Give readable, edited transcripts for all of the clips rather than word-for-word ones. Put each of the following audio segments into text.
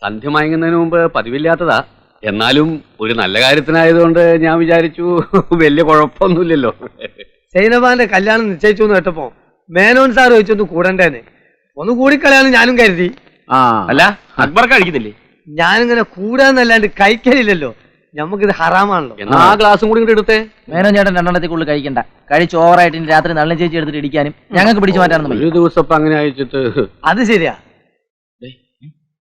സന്ധ്യ മയങ്ങുന്നതിന് മുമ്പ് പതിവില്ലാത്തതാ. എന്നാലും ഒരു നല്ല കാര്യത്തിനായതുകൊണ്ട് ഞാൻ വിചാരിച്ചു വലിയ കുഴപ്പമൊന്നുമില്ലല്ലോ. സൈനബാന്റെ കല്യാണം നിശ്ചയിച്ചു എന്ന് കേട്ടപ്പോ മേനോൻ സാർ ചോദിച്ചൊന്ന് കൂടണ്ടേന്ന്. ഒന്ന് കൂടിക്കളയാന്ന് ഞാനും കരുതി. അല്ല അക്ബർ കഴിക്കുന്നില്ലേ? ഞാനിങ്ങനെ കൂടാന്നല്ലാണ്ട് കഴിക്കലില്ലല്ലോ. നമുക്കിത് ഹറാമാണല്ലോ. എന്നാ ആ ഗ്ലാസും കൂടി ഇങ്ങോട്ട് എടുത്തേ. മേനോൻ ചേട്ടൻ രണ്ടെണ്ണത്തിൽ കഴിക്കണ്ട. കഴിച്ച് ഓവറായിട്ട് രാത്രി നല്ല ചേച്ചി എടുത്തിട്ട് ഇടിക്കാനും ഞങ്ങൾക്ക് പിടിച്ചു മാറ്റാനൊന്നും ഒരു ദിവസം ഇപ്പൊ അങ്ങനെ അയച്ചിട്ട് അത് ശരിയാ.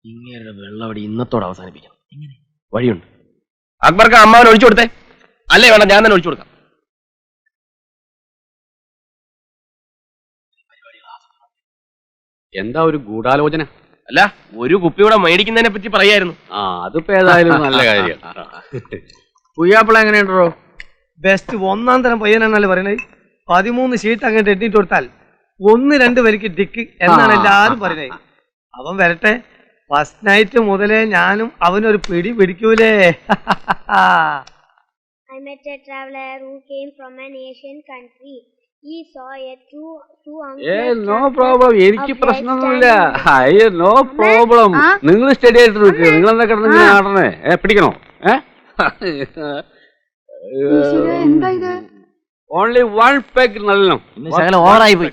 ഇങ്ങനെ വെള്ളവടി ഇന്നത്തോടെ അവസാനിപ്പിക്കാം. വഴിയുണ്ട്. അക്ബർക്ക് അമ്മാവൻ ഒഴിച്ചു കൊടുത്തേ. അല്ലേ വേണ്ട, ഞാൻ തന്നെ ഒഴിച്ചു കൊടുക്കാം. എന്താ ഒരു ഗൂഢാലോചന? അല്ല, ഒരു കുപ്പിയൂടെ മേടിക്കുന്നതിനെ പറ്റി പറയായിരുന്നു. അതിപ്പോ ഏതായാലും നല്ല കാര്യം. പുയ്യാപ്പിള എങ്ങനെയുണ്ടോ? ബെസ്റ്റ് ഒന്നാം തരം പയ്യനാണല്ലോ പറയുന്നത്. 13 ഷീറ്റ് അങ്ങോട്ട് എട്ടിട്ട് കൊടുത്താൽ 1-2 വരിക്ക് ഡിക്ക് എന്നാണ് എല്ലാരും പറയുന്നത്. അവൻ വരട്ടെ. ഫസ്റ്റ് നൈറ്റ് മുതലേ ഞാനും അവനൊരു പിടി പിടിക്കൂലേ. I met a traveler who came from an Asian country. He saw a two no problem. എനിക്ക് പ്രശ്നമൊന്നുമില്ല. No problem. നിങ്ങൾ സ്റ്റഡി ആയിട്ട് നിൽക്കുക. നിങ്ങൾ എന്താ കിടന്ന് ആടണേ? പിടിക്കണോ? Only 1 peg. നല്ല ഓവറായി പോയി.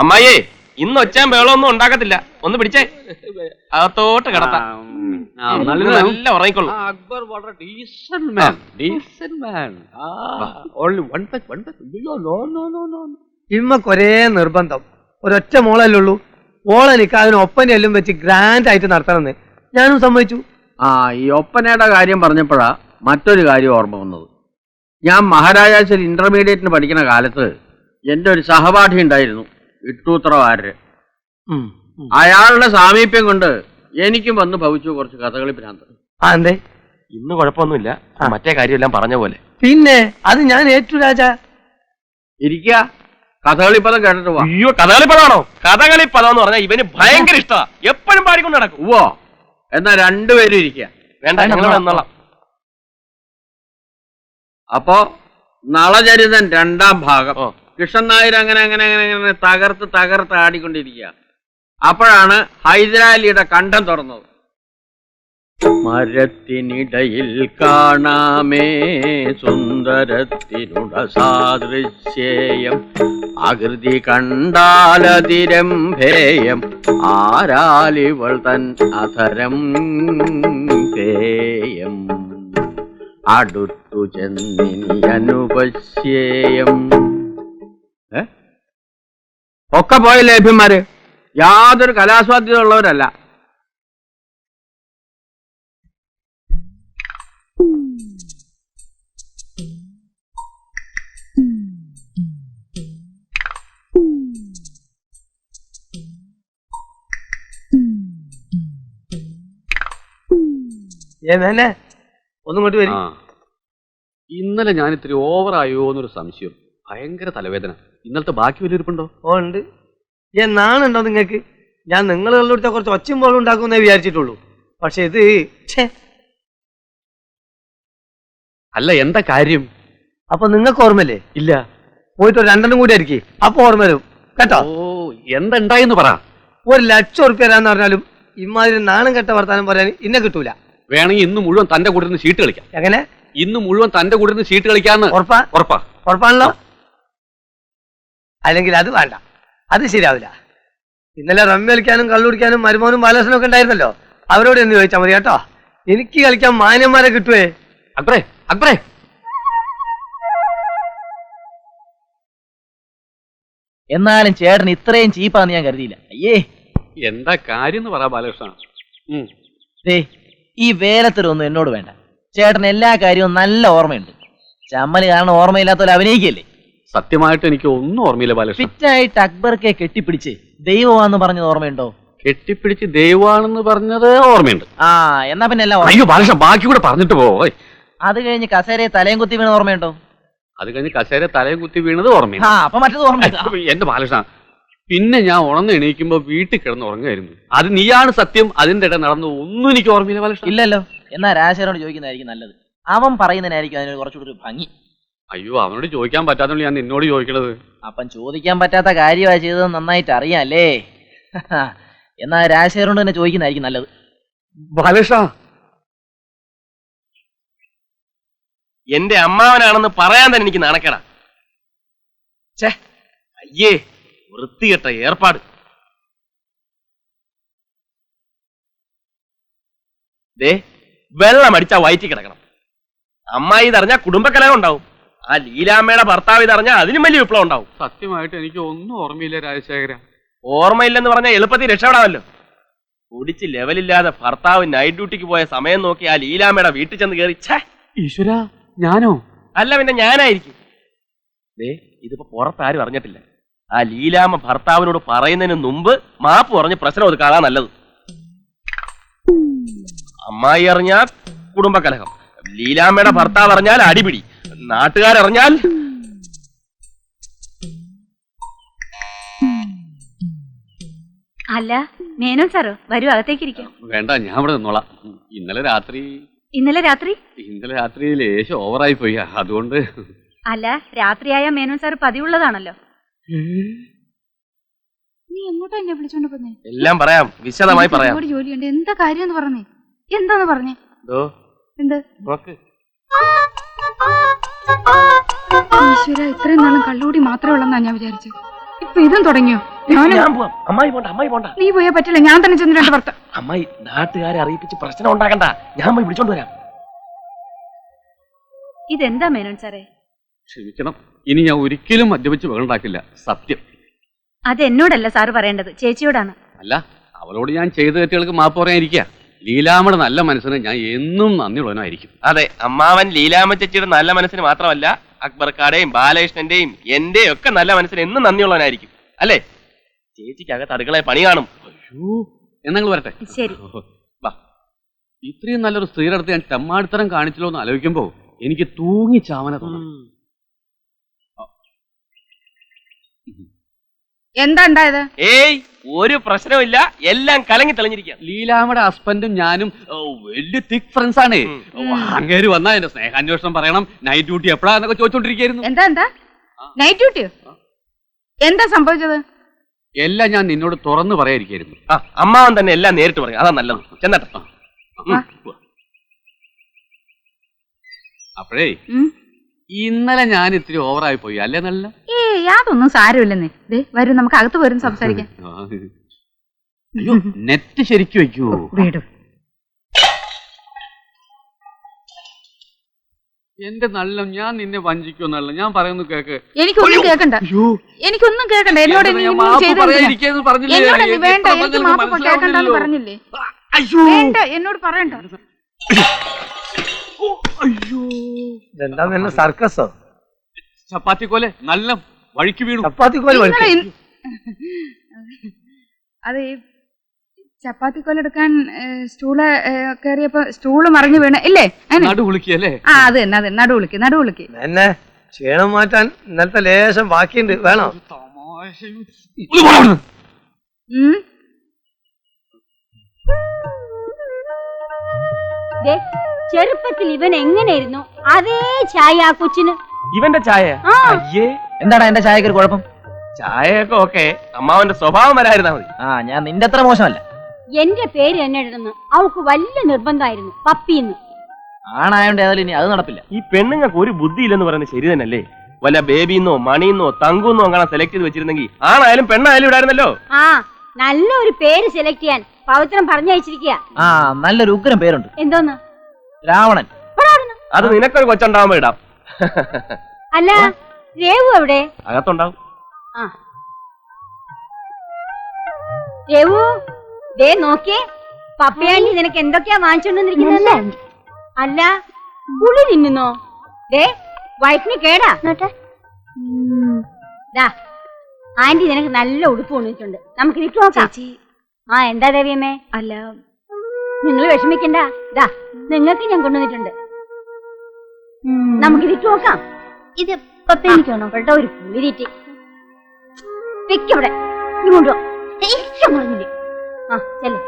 അമ്മായിയെ, ഇന്ന് ഒച്ചാൻ ബേളൊന്നും ഉണ്ടാക്കത്തില്ല. ഒന്ന് പിടിച്ചേ, അകത്തോട്ട് കിടത്താം. നല്ല ഉറങ്ങിക്കൊള്ളു. അക്ബർ വളരെ decent man. Decent man. Only 1 peg. 1 peg. ഇമ്മക്കൊരേ നിർബന്ധം. ഒരൊറ്റ മോളല്ലേ ഉള്ളൂ. ഓളെനിക്ക് അതിന് ഒപ്പനെല്ലാം വെച്ച് ഗ്രാൻഡ് ആയിട്ട് നടത്തണമെന്ന് ഞാനും സമ്മതിച്ചു. ഈ ഒപ്പനയുടെ കാര്യം പറഞ്ഞപ്പോഴാ മറ്റൊരു കാര്യം ഓർമ്മ വന്നത്. ഞാൻ മഹാരാജാസിൽ ഇന്റർമീഡിയറ്റിന് പഠിക്കുന്ന കാലത്ത് എൻ്റെ ഒരു സഹപാഠി ഉണ്ടായിരുന്നു, ഇട്ടൂത്രവാരര്. അയാളുടെ സാമീപ്യം കൊണ്ട് എനിക്കും വന്ന് ഭവിച്ചു കുറച്ച് കഥകളി ഭ്രാന്ത്. എന്തേ? ഇന്ന് കുഴപ്പമൊന്നുമില്ല. മറ്റേ കാര്യമെല്ലാം പറഞ്ഞ പോലെ. പിന്നെ അത് ഞാൻ ഏറ്റു രാജാ. ഇരിക്കുക, കഥകളിപ്പദം കേട്ടിട്ട് പോവാ. അയ്യോ, കഥകളിപ്പദാണോ? കഥകളിപ്പദം എന്ന് പറഞ്ഞാൽ ഇവന് ഭയങ്കര ഇഷ്ടമാ. എപ്പോഴും പാടിക്കൊണ്ട് നടക്കും. ഓ, എന്നാ രണ്ടുപേരും ഇരിക്കുക. വേണ്ട, ഞങ്ങൾ വന്നോളാം. അപ്പോ നളചരിതൻ 2ാം ഭാഗം. കൃഷ്ണൻ നായർ അങ്ങനെ അങ്ങനെ അങ്ങനെ അങ്ങനെ തകർത്ത് ആടിക്കൊണ്ടിരിക്കുക. അപ്പോഴാണ് ഹൈദരാലിയുടെ കണ്ഠം തുറന്നത്. മരത്തിനിടയിൽ കാണാമേ സുന്ദരത്തിനുട സാദൃശ്യേയം, ആകൃതി കണ്ടാലതിരംഭേയം, ആരാലിവൾ തൻ അധരം പേയം, അടുത്തു ചെന്നിനി അനുപശ്യേയം. ഒക്കെ പോയ ലേഭ്യന്മാര് യാതൊരു കലാസ്വാദ്യത ഉള്ളവരല്ല. ഒന്നും കൊണ്ട് വരും. ഇന്നലെ ഞാൻ ഇത്തിരി ഓവറായോ എന്നൊരു സംശയം. ഭയങ്കര തലവേദന. ഇന്നലത്തെ ബാക്കി വലിയൊരുപ്പുണ്ടോ? ഉണ്ട്. നാണുണ്ടോ നിങ്ങൾക്ക്? ഞാൻ നിങ്ങൾ കണ്ടുപിടിച്ച കുറച്ച് ഒച്ചയും പോലും ഉണ്ടാക്കുമെന്നേ വിചാരിച്ചിട്ടുള്ളൂ. പക്ഷെ ഇത് അല്ല, എന്താ കാര്യം? അപ്പൊ നിങ്ങൾക്ക് ഓർമ്മല്ലേ? ഇല്ല. പോയിട്ട് 2 കൂടി ആയിരിക്കും, അപ്പൊ ഓർമ്മ വരും കേട്ടോ. എന്തുണ്ടായെന്ന് പറ. 1,00,000 ഉറുപ്പ്യ തരാന്ന് പറഞ്ഞാലും ഇമാതിരി നാണം കെട്ട വർത്താനം പറയാൻ ഇന്നെ കിട്ടൂല. വേണമെങ്കിൽ ഇന്ന് മുഴുവൻ തന്റെ കൂടെ നിന്ന് ഷീട്ട് കളിക്കാം. എങ്ങനെ? ഇന്ന് മുഴുവൻ തന്റെ കൂടെ നിന്ന് ഷീട്ട് കളിക്കാന്ന്. ഉറപ്പാണല്ലോ? അല്ലെങ്കിൽ അത് വേണ്ട, അത് ശരിയാവില്ല. ഇന്നലെ റമ്മി കളിക്കാനും കള്ളുടിക്കാനും മരുമോനും ബാലകൃഷ്ണനും ഒക്കെ ഉണ്ടായിരുന്നല്ലോ. അവരോട് എന്ന് ചോദിച്ചാൽ മതി കേട്ടോ. എനിക്ക് കളിക്കാൻ മാന്യന്മാരെ കിട്ടുവേ. അക്ബറേ, അക്ബറേ, എന്നാലും ചേട്ടൻ ഇത്രയും ചീപ്പാന്ന് ഞാൻ കരുതിയില്ല. അയ്യേ, എന്താ കാര്യം എന്ന് പറ ബാലകൃഷ്ണ. ഈ വേലത്തരൊന്നും എന്നോട് വേണ്ട. ചേട്ടൻ എല്ലാ കാര്യവും നല്ല ഓർമ്മയുണ്ട്. ചമ്മല് കാരണം ഓർമ്മയില്ലാത്തവരെ അഭിനയിക്കല്ലേ. സത്യമായിട്ട് എനിക്ക് ഒന്നും ഓർമ്മയില്ല ബാലകൃഷ്ണ. ഫിറ്റായിട്ട് അക്ബർക്കെ കെട്ടിപ്പിടിച്ച് ദൈവമാണെന്ന് പറഞ്ഞത് ഓർമ്മയുണ്ടോ? കെട്ടിപ്പിടിച്ച് ദൈവമാണെന്ന് പറഞ്ഞത് ഓർമ്മയുണ്ട്. എന്നാ പിന്നെ എല്ലാം അയ്യോ ബാലകൃഷ്ണ, ബാക്കി കൂടെ പറഞ്ഞിട്ട് പോവേ. അത് കഴിഞ്ഞ് കസേരയെ തലയും കുത്തി വീണത് ഓർമ്മയുണ്ടോ? അത് കഴിഞ്ഞ് കസേര തലയും കുത്തി വീണത് ഓർമ്മയുണ്ട്. അപ്പൊ മറ്റത് ഓർമ്മയില്ല. എന്റെ ബാലകൃഷ്ണ, പിന്നെ ഞാൻ ഉണർന്ന് എണീക്കുമ്പോ വീട്ടിൽ കിടന്ന് ഉറങ്ങായിരുന്നു. അത് നീയാണ് സത്യം. അതിന്റെ ഇടയിൽ നടന്നു ഒന്നും എനിക്ക് ഓർമ്മയില്ല ബാലകൃഷ്ണ. ഇല്ലല്ലോ. എന്നാ രാജശേഖരനോട് ചോദിക്കുന്നതായിരിക്കും നല്ലത്. അവൻ പറയുന്നതിനായിരിക്കും അതിന് കുറച്ചുകൂടി ഒരു ഭംഗി. അയ്യോ, അവനോട് ചോദിക്കാൻ പറ്റാത്തോണ്ട് ഞാൻ നിന്നോട് ചോദിക്കണത്. അപ്പം ചോദിക്കാൻ പറ്റാത്ത കാര്യമാണ് ചെയ്തത് നന്നായിട്ട് അറിയാല്ലേ. എന്നാ രാജശേഖരനോട് തന്നെ ചോദിക്കുന്നതായിരിക്കും നല്ലത്. ബാലകൃഷ്ണ, എന്റെ അമ്മാവനാണെന്ന് പറയാൻ തന്നെ എനിക്ക് നാണക്കേടാ. ഛേ, അയ്യേ, വൃത്തികെട്ട ഏർപ്പാട്. ദേ, വെള്ളം അടിച്ചാ വയറ്റി കിടക്കണം. അമ്മായി ഇതറിഞ്ഞാ കുടുംബക്കലഹം ഉണ്ടാവും. ആ ലീലാമ്മയുടെ ഭർത്താവ് ഇതറിഞ്ഞാൽ അതിനും വലിയ വിപ്ലവം ഉണ്ടാവും. സത്യമായിട്ട് എനിക്ക് ഒന്നും ഓർമ്മയില്ല രാജശേഖര. ഓർമ്മയില്ലെന്ന് പറഞ്ഞാൽ എളുപ്പത്തിൽ രക്ഷപ്പെടാമല്ലോ. കുടിച്ച് ലെവലില്ലാതെ ഭർത്താവ് നൈറ്റ് ഡ്യൂട്ടിക്ക് പോയ സമയം നോക്കി ആ ലീലാമ്മയുടെ വീട്ടിൽ ചെന്ന് കയറി. ഛേ, ഈശ്വര, ഞാനോ? അല്ല പിന്നെ ഞാനായിരിക്കും. ദേ, ഇതിപ്പോ പുറത്താരും അറിഞ്ഞിട്ടില്ല. ആ ലീലാമ്മ ഭർത്താവിനോട് പറയുന്നതിന് മുമ്പ് മാപ്പ് പറഞ്ഞ് പ്രശ്നം ഒതുക്കാതാ നല്ലത്. അമ്മായി അറിഞ്ഞാൽ കുടുംബകലഹം, ലീലാമ്മയുടെ ഭർത്താവ് അറിഞ്ഞാൽ അടിപിടി, നാട്ടുകാരറിഞ്ഞാൽ അല്ല മേനോൻ സാറോ, വരൂ, അകത്തേക്ക് ഇരിക്കാം. വേണ്ട, ഞാൻ ഇവിടെ നിന്നോളാം. ഇന്നലെ രാത്രി ലേശം ഓവറായി പോയി, അതുകൊണ്ട്. അല്ല, രാത്രിയായ മേനോൻ സാർ പതിവുള്ളതാണല്ലോ. നീ എങ്ങോട്ടാ എന്നെ വിളിച്ചോണ്ട് പോന്നേ? എല്ലാം പറയാം, വിശദമായി പറയാം. ജോലിയുണ്ട്, എന്താ കാര്യം പറഞ്ഞേ? എന്താന്ന് പറഞ്ഞേ? എന്ത്? ഈശ്വര, ഇത്രയും നാളും കള്ളുകൂടി മാത്രമേ ഉള്ളെന്നാ ഞാൻ വിചാരിച്ചത്. ഇപ്പൊ ഇതും തുടങ്ങിയോ? നീ പോയാ പറ്റില്ല, ഞാൻ തന്നെ ചെന്ന് രണ്ട് ഭർത്ത. അമ്മായി നാട്ടുകാരെ അറിയിപ്പിച്ച് പ്രശ്നം ഉണ്ടാക്കണ്ട, ഞാൻ പോയി വിളിച്ചോണ്ട് വരാം. ഇതെന്താ മേനോൻ സാറേ? ക്ഷമിക്കണം, ഇനി ഞാൻ ഒരിക്കലും മദ്യപിച്ച് വേണ്ടാക്കില്ല, സത്യം. അത് എന്നോടല്ല സാറ് പറയേണ്ടത്, ചേച്ചിയോടാണ്. അല്ല, അവളോട് ഞാൻ ചെയ്ത തെറ്റുകൾക്ക് മാപ്പ് പറയാനിരിക്കുക. ലീലാമ്മയുടെ നല്ല മനസ്സിന് ഞാൻ എന്നും നന്ദിയുള്ളവനായിരിക്കും. അതെ, അമ്മാവൻ ലീലാമ്മ ചേച്ചിയുടെ നല്ല മനസ്സിന് മാത്രമല്ല, അക്ബർക്കാടെയും ബാലകൃഷ്ണന്റെയും എന്റെയും ഒക്കെ നല്ല മനസ്സിന് എന്നും നന്ദിയുള്ളവനായിരിക്കും, അല്ലേ? ചേച്ചിക്കകത്ത് അടുക്കള പണി കാണും. അയ്യോ, എന്നങ്ങൾ വരട്ടെ. ശരി. ഇത്രയും നല്ലൊരു സ്ത്രീയുടെ അടുത്ത് ഞാൻ തെമ്മാടിത്തരം കാണിച്ചല്ലോ എന്ന് ആലോചിക്കുമ്പോ എനിക്ക് തൂങ്ങി ചാവന തോന്നും. എന്താ ഉണ്ടായത്? ഏയ്, ഒരു പ്രശ്നമില്ല, എല്ലാം കലങ്ങി തെളിഞ്ഞിരിക്കുക. ലീലാമ്മയുടെ ഹസ്ബൻഡും ഞാനും വലിയ തിക് ഫ്രണ്ട്സ് ആണ്. അങ്ങേര് വന്നാ എന്റെ സ്നേഹാന്വേഷണം പറയണം, നൈറ്റ് ഡ്യൂട്ടി എപ്പോഴാന്നൊക്കെ ചോദിച്ചോണ്ടിരിക്കുന്നു. എന്താ നൈറ്റ് ഡ്യൂട്ടിയോ? എന്താ സംഭവിച്ചത്? എല്ലാം ഞാൻ നിന്നോട് തുറന്നു പറയാതിരിക്കായിരുന്നു. അമ്മാവൻ തന്നെ എല്ലാം നേരിട്ട് പറയും, അതാ നല്ലത്. ചെന്നട്ടെ. അപ്പോഴേ ഇന്നലെ ഞാൻ ഇത്തിരി ഓവറായി പോയി, അല്ലേ? നല്ല യാതൊന്നും സാരമില്ലെന്നേ. വരും, നമുക്ക് അകത്ത് വരും സംസാരിക്കാം. അയ്യോ, നെറ്റ് ശരിക്കും വെക്കൂ. എന്റെ നല്ല, ഞാൻ നിന്നെ വഞ്ചിക്കുമെന്നല്ല ഞാൻ പറയുന്നു, കേക്ക്. എനിക്കൊന്നും കേൾക്കണ്ട, എനിക്കൊന്നും കേൾക്കണ്ട. എന്നോട് വേണ്ട, എനിക്ക് മാപ്പ് കേൾക്കണ്ടെന്ന് പറഞ്ഞില്ലേ? വേണ്ട, എന്നോട് പറയണ്ട. അയ്യോ, എന്താ നല്ല സർക്കസോ? ചപ്പാത്തിക്കോലെ നല്ല വഴിക്ക് വീണു. ചപ്പാത്തിക്കോല് അത് ഈ ചപ്പാത്തിക്കോലെടുക്കാൻ സ്റ്റൂള് കയറിയപ്പോ സ്റ്റൂള് മറിഞ്ഞു വീണ ഇല്ലേ? നടുവുളുക്കിയല്ലേ? ആ, അത് തന്നെ, അതെ, നടുവുളുക്കി. എന്നെ ക്ഷീണം മാറ്റാൻ ഇന്നലത്തെ ലേശം ബാക്കിയുണ്ട്, വേണോ? ചെറുപ്പത്തിൽ ഇവൻ എങ്ങനെയായിരുന്നു അതേ ചായ ആ കൊച്ചിന്. ഇവന്റെ ചായ? അയ്യേ, എന്താണ് എന്റെ ചായക്ക് ഒരു കുഴപ്പം? ചായയൊക്കെ ഓക്കെ, അമ്മാവന്റെ സ്വഭാവം വരായിരുന്നാ മതി. ഞാൻ നിന്റെ അത്ര മോശമല്ല. എന്റെ പേര് തന്നെ ഇടുന്നു അവൾക്ക് വലിയ നിർബന്ധമായിരുന്നു, പപ്പിന്ന്. ആണായോണ്ട് ഏതായാലും ഇനി അത് നടപ്പില്ല. ഈ പെണ്ണുങ്ങൾക്ക് ഒരു ബുദ്ധിയില്ലെന്ന് പറയുന്നത് ശരി തന്നെയല്ലേ? വല്ല ബേബിന്നോ മണിന്നോ തങ്കുന്നോ അങ്ങനെ സെലക്ട് ചെയ്ത് വെച്ചിരുന്നെങ്കിൽ ആണായാലും പെണ്ണായാലും ഇടായിരുന്നല്ലോ. ആ, നല്ലൊരു പേര് സെലക്ട് ചെയ്യാൻ പവിത്രം പറഞ്ഞയച്ചിരിക്കുക. നല്ലൊരു ഉഗ്രം പേരുണ്ട്. എന്തോന്ന്? രാവണൻ. അത് നിനക്കൊരു കൊച്ചുണ്ടാവുമ്പോ ഇടാം. അല്ല, രേവു എവിടെ? അകത്തുണ്ടാവും. രേവു, ദേ നോക്കിയേ, പപ്പയാണ്ടി നിനക്ക് എന്തൊക്കെയാ വാങ്ങിച്ചോണ്ടിരിക്കുന്നത്. അല്ല, പുളി തിന്നുന്നോ? ദേ, വയറ്റിന് കേടാ. ആന്റി നിനക്ക് നല്ല ഉടുപ്പ് കൊണ്ടിട്ടുണ്ട്, നമുക്ക് ഇരിക്കു നോക്കാം. ആ, എന്താ ദേവിയമ്മേ? അല്ല, നിങ്ങൾ വിഷമിക്കണ്ട, ദാ നിങ്ങൾക്ക് ഞാൻ കൊണ്ടുവന്നിട്ടുണ്ട്, നമുക്ക് ഇരിക്കു നോക്കാം. ഇത് പപ്പയാണ്ടിക്കാണോ? ഇവിടെ ഒരു പുളിരീറ്റി വെക്കവിടെ, ഇങ്ങോട്ടോ. പറഞ്ഞില്ലേ? ആ, ചെല്ലേ.